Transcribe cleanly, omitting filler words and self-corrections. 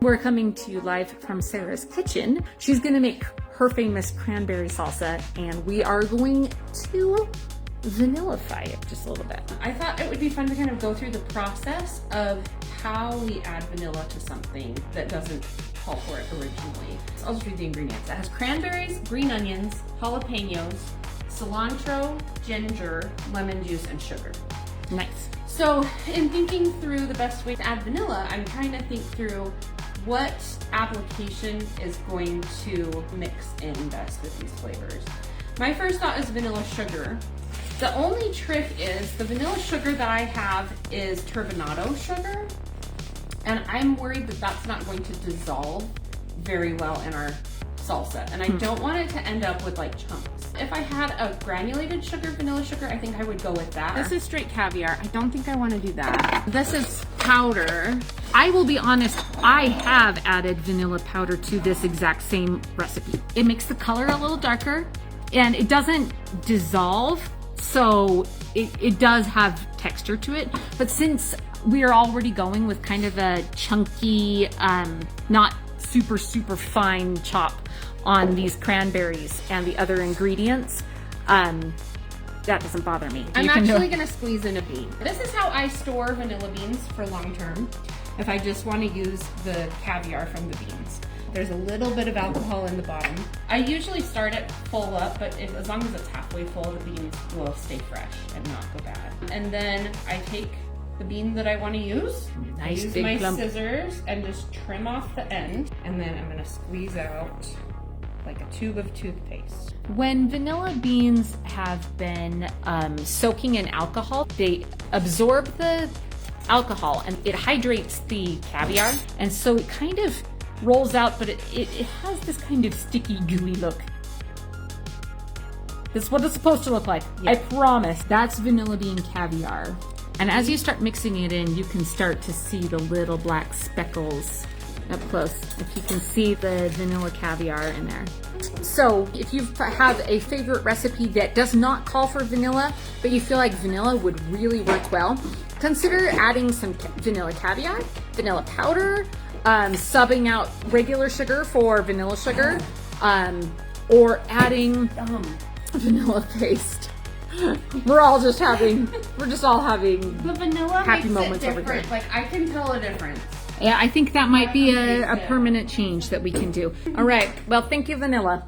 We're coming to you live from Sarah's kitchen. She's gonna make her famous cranberry salsa, and we are going to vanillify it just a little bit. I thought it would be fun to kind of go through the process of how we add vanilla to something that doesn't call for it originally. So I'll just read the ingredients. It has cranberries, green onions, jalapenos, cilantro, ginger, lemon juice, and sugar. Nice. So in thinking through the best way to add vanilla, I'm trying to think through what application is going to mix in best with these flavors. My first thought is vanilla sugar. The only trick is the vanilla sugar that I have is turbinado sugar, and I'm worried that that's not going to dissolve very well in our salsa, and I don't want it to end up with like chunks. If I had a granulated sugar, vanilla sugar, I think I would go with that. This is straight caviar. I don't think I want to do that. This is powder. I will be honest, I have added vanilla powder to this exact same recipe. It makes the color a little darker and it doesn't dissolve, so it does have texture to it. But since we are already going with kind of a chunky, not super fine chop on these cranberries and the other ingredients, that doesn't bother me. I'm actually gonna squeeze in a bean. This is how I store vanilla beans for long term, if I just wanna use the caviar from the beans. There's a little bit of alcohol in the bottom. I usually start it full up, but as long as it's halfway full, the beans will stay fresh and not go bad. And then I take the bean that I want to use, Nice use big my clump. scissors and just trim off the end, and then I'm gonna squeeze out like a tube of toothpaste. When vanilla beans have been soaking in alcohol, they absorb the alcohol and it hydrates the caviar, and so it kind of rolls out, but it has this kind of sticky, gooey look. This is what it's supposed to look like. Yeah. I promise. That's vanilla bean caviar. And as you start mixing it in, you can start to see the little black speckles up close. If you can see the vanilla caviar in there. So if you have a favorite recipe that does not call for vanilla, but you feel like vanilla would really work well, consider adding some vanilla caviar, vanilla powder, subbing out regular sugar for vanilla sugar, or adding vanilla paste. We're just all having The vanilla happy makes moments it over different. here. Like I can tell a difference. Yeah, I think that might be a permanent change that we can do. All right, well, thank you, vanilla.